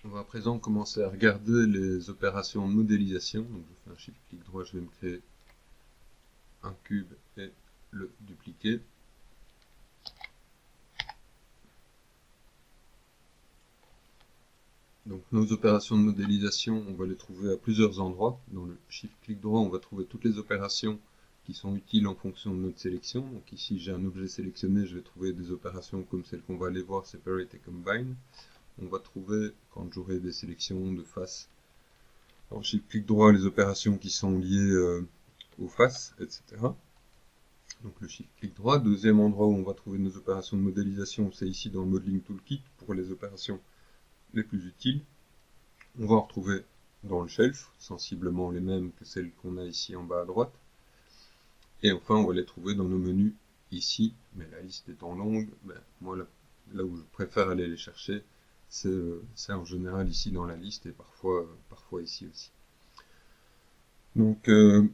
On va à présent commencer à regarder les opérations de modélisation. Donc je fais un shift-clic droit, je vais me créer un cube et le dupliquer. Donc nos opérations de modélisation, on va les trouver à plusieurs endroits. Dans le shift-clic droit, on va trouver toutes les opérations qui sont utiles en fonction de notre sélection. Donc ici j'ai un objet sélectionné, je vais trouver des opérations comme celles qu'on va aller voir, Separate et Combine. On va trouver, quand j'aurai des sélections de face, en shift-clic droit, les opérations qui sont liées aux faces, etc. Donc le shift-clic droit. Deuxième endroit où on va trouver nos opérations de modélisation, c'est ici dans le Modeling Toolkit pour les opérations les plus utiles. On va en retrouver dans le shelf, sensiblement les mêmes que celles qu'on a ici en bas à droite. Et enfin, on va les trouver dans nos menus ici, mais la liste étant longue, moi là où je préfère aller les chercher, c'est en général ici dans la liste et parfois ici aussi. Donc on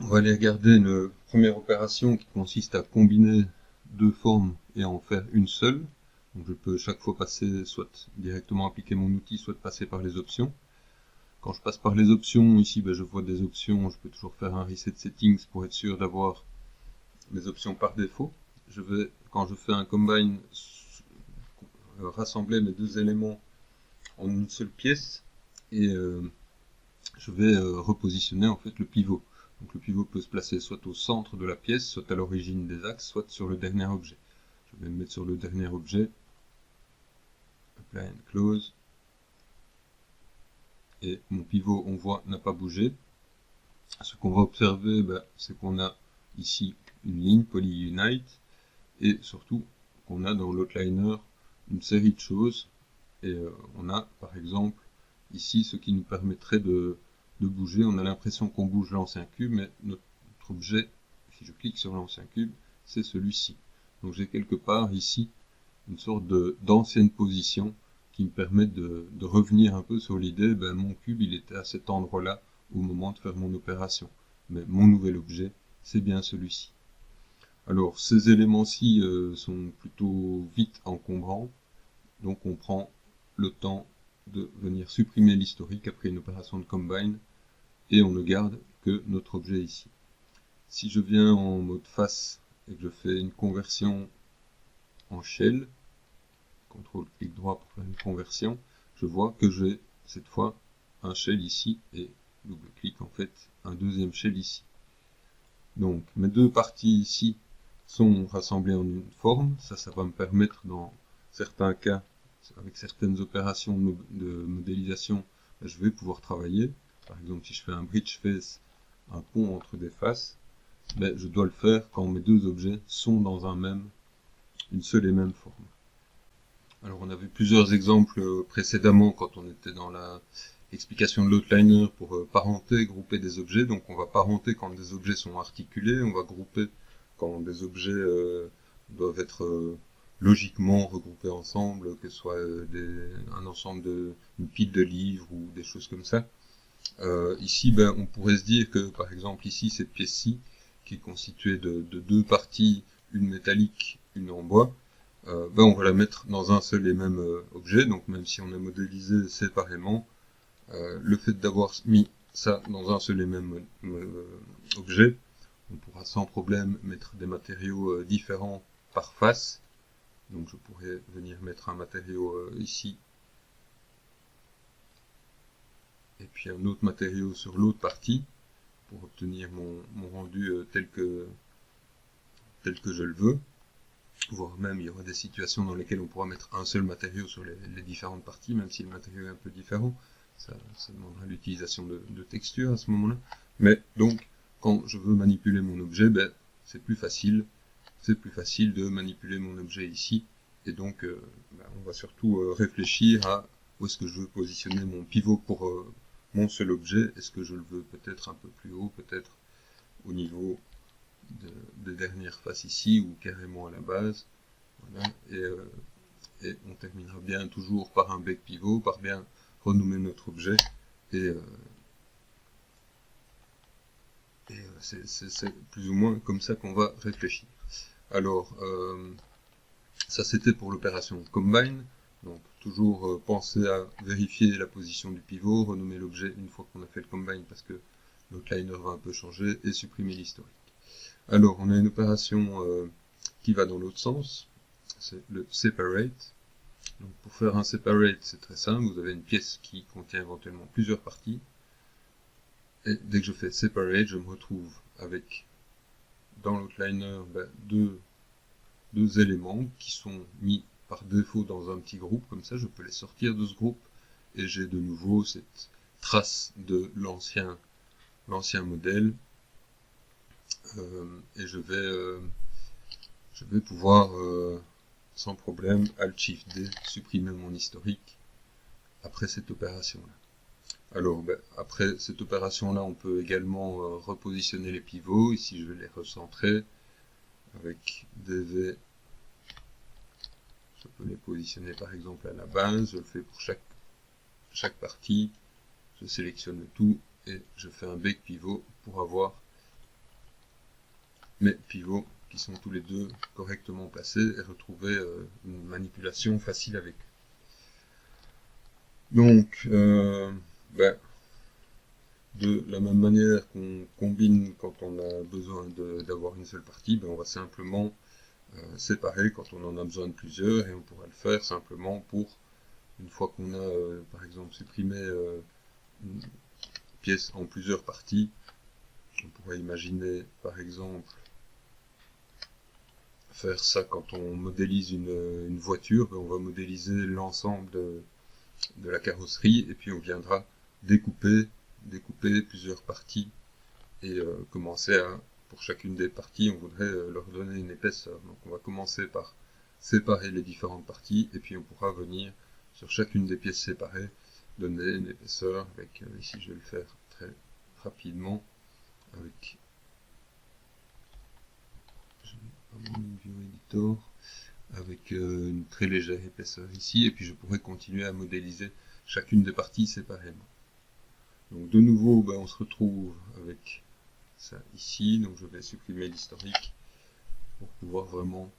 va aller regarder une première opération qui consiste à combiner deux formes et en faire une seule. Donc je peux chaque fois passer, soit directement appliquer mon outil, soit passer par les options. Quand je passe par les options, ici je vois des options, je peux toujours faire un reset settings pour être sûr d'avoir les options par défaut. Je vais, quand je fais un combine, rassembler mes deux éléments en une seule pièce et je vais repositionner en fait le pivot. Donc le pivot peut se placer soit au centre de la pièce, soit à l'origine des axes, soit sur le dernier objet. Je vais me mettre sur le dernier objet, apply and close, et mon pivot, on voit, n'a pas bougé. Ce qu'on va observer, c'est qu'on a ici une ligne polyunite, et surtout qu'on a dans l'outliner une série de choses, et on a par exemple ici ce qui nous permettrait de bouger. On a l'impression qu'on bouge l'ancien cube, mais notre objet, si je clique sur l'ancien cube, c'est celui-ci. Donc j'ai quelque part ici une sorte d'ancienne position qui me permet de revenir un peu sur l'idée, mon cube il était à cet endroit-là au moment de faire mon opération. Mais mon nouvel objet, c'est bien celui-ci. Alors ces éléments-ci sont plutôt vite encombrants, donc on prend le temps de venir supprimer l'historique après une opération de combine et on ne garde que notre objet ici. Si je viens en mode face et que je fais une conversion en shell, CTRL-clic droit pour faire une conversion, je vois que j'ai cette fois un shell ici et double-clic en fait un deuxième shell ici. Donc mes deux parties ici sont rassemblées en une forme, ça va me permettre dans certains cas, avec certaines opérations de modélisation, je vais pouvoir travailler. Par exemple, si je fais un bridge face, un pont entre des faces, je dois le faire quand mes deux objets sont dans une seule et même forme. Alors on a vu plusieurs exemples précédemment quand on était dans l'explication de l'outliner pour parenter, grouper des objets. Donc on va parenter quand des objets sont articulés, on va grouper quand des objets doivent être logiquement regroupés ensemble, que ce soit un ensemble une pile de livres ou des choses comme ça. Ici, on pourrait se dire que, par exemple, ici, cette pièce-ci, qui est constituée de deux parties, une métallique, une en bois, on va la mettre dans un seul et même objet. Donc, même si on a modélisé séparément, le fait d'avoir mis ça dans un seul et même objet, on pourra sans problème mettre des matériaux différents par face. Donc, je pourrais venir mettre un matériau ici, et puis un autre matériau sur l'autre partie pour obtenir mon rendu tel que je le veux. Voire même il y aura des situations dans lesquelles on pourra mettre un seul matériau sur les différentes parties, même si le matériau est un peu différent. Ça demandera l'utilisation de textures à ce moment-là. Mais donc, quand je veux manipuler mon objet, c'est plus facile de manipuler mon objet ici. Et donc, on va surtout réfléchir à où est-ce que je veux positionner mon pivot pour mon seul objet. Est-ce que je le veux peut-être un peu plus haut, peut-être au niveau des dernières faces ici, ou carrément à la base. Voilà. Et on terminera bien toujours par un bec pivot, par bien renommer notre objet. Et c'est plus ou moins comme ça qu'on va réfléchir. Alors, ça c'était pour l'opération combine. Donc toujours penser à vérifier la position du pivot, renommer l'objet une fois qu'on a fait le combine parce que l'outliner va un peu changer, et supprimer l'historique. Alors, on a une opération qui va dans l'autre sens, c'est le separate. Donc, pour faire un separate, c'est très simple, vous avez une pièce qui contient éventuellement plusieurs parties, et dès que je fais separate, je me retrouve avec, dans l'outliner, deux éléments qui sont mis par défaut dans un petit groupe, comme ça je peux les sortir de ce groupe, et j'ai de nouveau cette trace de l'ancien modèle, et je vais pouvoir sans problème Alt-Shift D supprimer mon historique après cette opération là. Alors après cette opération là, on peut également repositionner les pivots. Ici je vais les recentrer avec DV. Je peux les positionner par exemple à la base, je le fais pour chaque partie, je sélectionne tout et je fais un bake pivot pour avoir mes pivots qui sont tous les deux correctement placés et retrouver une manipulation facile avec eux. Donc, de la même manière qu'on combine quand on a besoin d'avoir une seule partie, on va simplement séparer quand on en a besoin de plusieurs, et on pourra le faire simplement pour, une fois qu'on a par exemple supprimé une pièce en plusieurs parties, on pourrait imaginer par exemple faire ça quand on modélise une voiture, on va modéliser l'ensemble de la carrosserie, et puis on viendra découper plusieurs parties, et commencer à, pour chacune des parties, on voudrait leur donner une épaisseur. Donc on va commencer par séparer les différentes parties, et puis on pourra venir sur chacune des pièces séparées, donner une épaisseur avec, ici je vais le faire très rapidement, avec mon View Editor, avec une très légère épaisseur ici, et puis je pourrais continuer à modéliser chacune des parties séparément. Donc de nouveau, on se retrouve avec ça ici, donc je vais supprimer l'historique pour pouvoir vraiment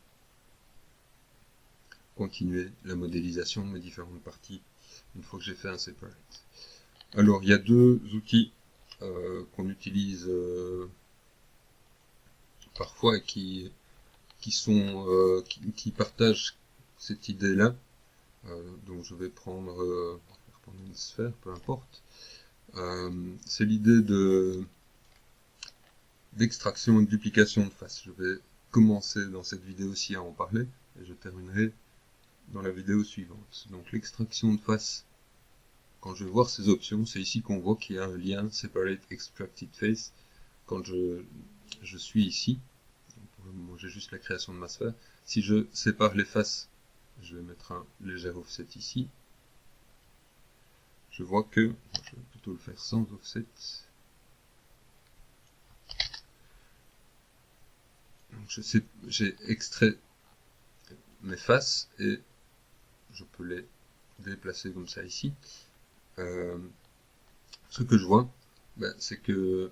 continuer la modélisation de mes différentes parties une fois que j'ai fait un separate. Alors il y a deux outils qu'on utilise parfois et qui partagent cette idée-là. Donc je vais prendre une sphère, peu importe. C'est l'idée d'extraction et de duplication de face. Je vais commencer dans cette vidéo-ci à en parler, et je terminerai dans la vidéo suivante. Donc l'extraction de face, quand je vais voir ces options, c'est ici qu'on voit qu'il y a un lien Separate Extracted Face. Quand je suis ici, moi j'ai juste la création de ma sphère. Si je sépare les faces, je vais mettre un léger offset ici. Je vois que, je vais plutôt le faire sans offset. J'ai extrait mes faces et je peux les déplacer comme ça ici. Ce que je vois, c'est que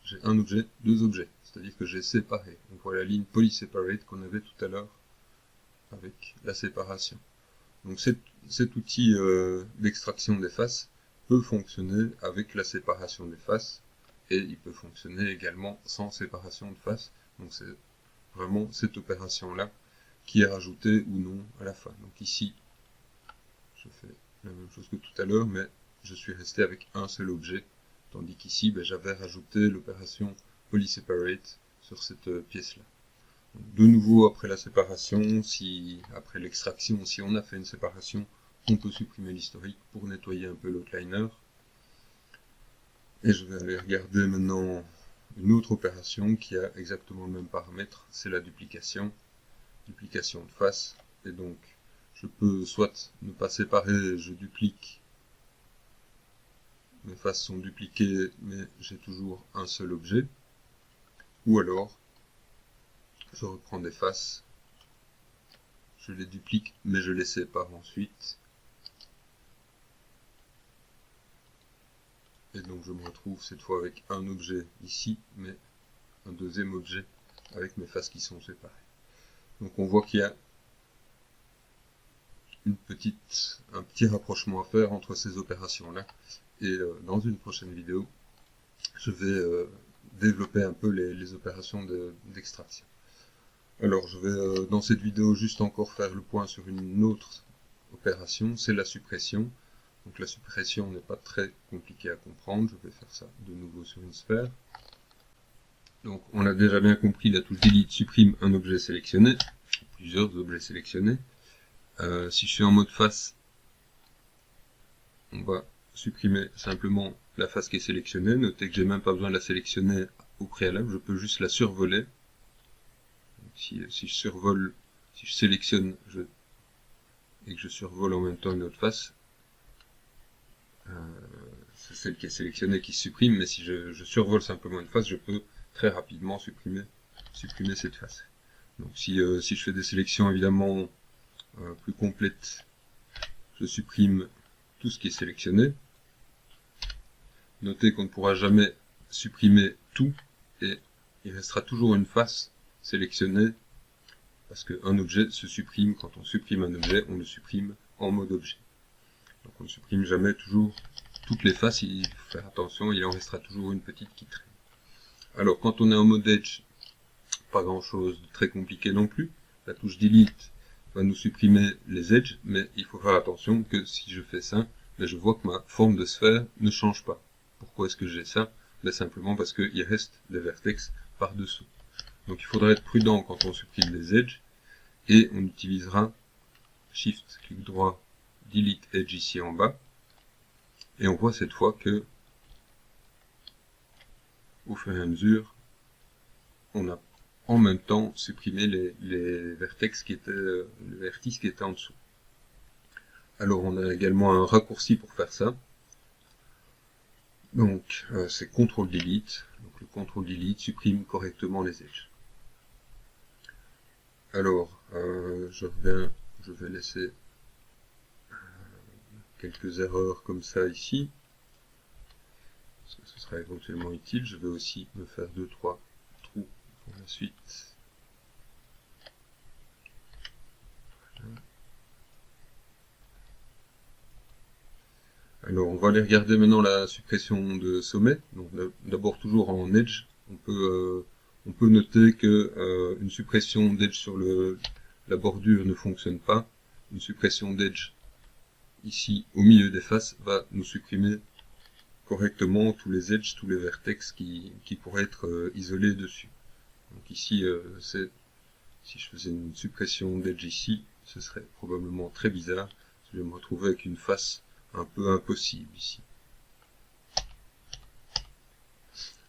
j'ai un objet, deux objets, c'est-à-dire que j'ai séparé. On voit la ligne polyseparate qu'on avait tout à l'heure avec la séparation. Donc cet outil d'extraction des faces peut fonctionner avec la séparation des faces, et il peut fonctionner également sans séparation de faces. Donc c'est vraiment cette opération-là qui est rajoutée ou non à la fin. Donc ici, je fais la même chose que tout à l'heure, mais je suis resté avec un seul objet, tandis qu'ici, j'avais rajouté l'opération polyseparate sur cette pièce-là. De nouveau, après la séparation, après l'extraction, si on a fait une séparation, on peut supprimer l'historique pour nettoyer un peu l'outliner. Et je vais aller regarder maintenant une autre opération qui a exactement le même paramètre, c'est la duplication de face. Et donc, je peux soit ne pas séparer, je duplique, mes faces sont dupliquées, mais j'ai toujours un seul objet. Ou alors, je reprends des faces, je les duplique, mais je les sépare ensuite. Et donc je me retrouve cette fois avec un objet ici, mais un deuxième objet avec mes faces qui sont séparées. Donc on voit qu'il y a un petit rapprochement à faire entre ces opérations-là. Et dans une prochaine vidéo, je vais développer un peu les opérations d'extraction. Alors, je vais dans cette vidéo juste encore faire le point sur une autre opération, c'est la suppression. Donc la suppression n'est pas très compliquée à comprendre, je vais faire ça de nouveau sur une sphère. Donc on a déjà bien compris, la touche Delete supprime un objet sélectionné, plusieurs objets sélectionnés. Si je suis en mode face, on va supprimer simplement la face qui est sélectionnée. Notez que j'ai même pas besoin de la sélectionner au préalable, je peux juste la survoler. Donc, si je survole, si je sélectionne et que je survole en même temps une autre face, c'est celle qui est sélectionnée qui se supprime, mais si je survole simplement une face, je peux très rapidement supprimer cette face. Donc si je fais des sélections évidemment plus complètes, je supprime tout ce qui est sélectionné. Notez qu'on ne pourra jamais supprimer tout, et il restera toujours une face sélectionnée, parce qu'un objet se supprime, quand on supprime un objet, on le supprime en mode objet. Donc on ne supprime jamais toujours toutes les faces, il faut faire attention, il en restera toujours une petite qui traîne. Alors quand on est en mode Edge, pas grand chose de très compliqué non plus. La touche Delete va nous supprimer les edges, mais il faut faire attention que si je fais ça, ben je vois que ma forme de sphère ne change pas. Pourquoi est-ce que j'ai ça? Ben simplement parce qu'il reste des vertex par-dessous. Donc il faudra être prudent quand on supprime les edges, et on utilisera Shift, clic droit, Delete Edge ici en bas, et on voit cette fois que au fur et à mesure, on a en même temps supprimer les vertex qui étaient, les vertices qui étaient en dessous. Alors on a également un raccourci pour faire ça. Donc c'est CTRL Delete. Donc le CTRL Delete supprime correctement les edges. Alors je vais laisser quelques erreurs comme ça ici, parce que ce sera éventuellement utile. Je vais aussi me faire 2-3 trous pour la suite. Voilà. Alors on va aller regarder maintenant la suppression de sommet. Donc d'abord toujours en edge, on peut noter que une suppression d'edge sur la bordure ne fonctionne pas. Une suppression d'edge ici au milieu des faces va nous supprimer correctement tous les edges, tous les vertex qui pourraient être isolés dessus. Donc ici, si je faisais une suppression d'edge ici, ce serait probablement très bizarre. Je vais me retrouver avec une face un peu impossible ici.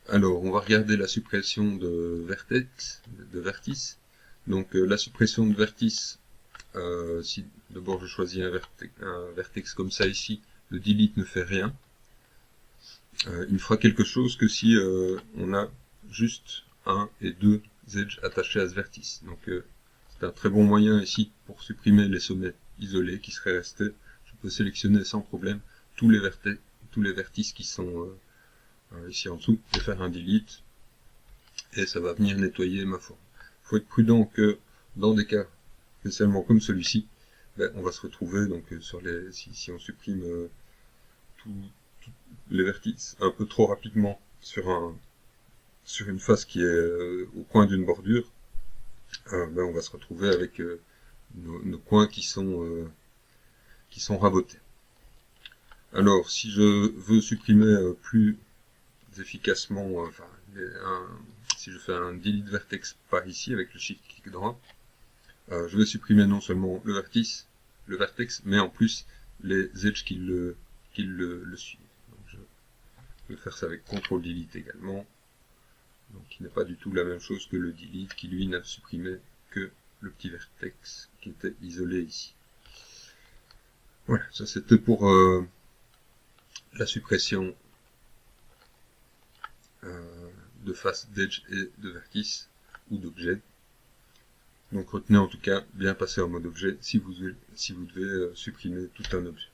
Alors, on va regarder la suppression de vertices. Donc la suppression de vertices, si d'abord je choisis un vertex comme ça ici, le delete ne fait rien. Il ne fera quelque chose que si on a juste un et deux edges attachés à ce vertice. Donc c'est un très bon moyen ici pour supprimer les sommets isolés qui seraient restés. Je peux sélectionner sans problème tous les vertices qui sont ici en dessous et faire un delete, et ça va venir nettoyer ma forme. Il faut être prudent que dans des cas spécialement comme celui-ci, ben, on va se retrouver donc sur si on supprime tous les vertices un peu trop rapidement sur une face qui est au coin d'une bordure, ben, on va se retrouver avec nos coins qui sont rabotés. Alors si je veux supprimer plus efficacement, si je fais un delete vertex par ici avec le shift clic droit, je vais supprimer non seulement le vertex, mais en plus les edges qui le suivent. Donc je vais faire ça avec CTRL Delete également, donc qui n'est pas du tout la même chose que le delete qui lui n'a supprimé que le petit vertex qui était isolé ici. Voilà, ça c'était pour la suppression de face, d'edge et de vertice ou d'objet. Donc retenez en tout cas bien passer en mode objet si vous devez supprimer tout un objet.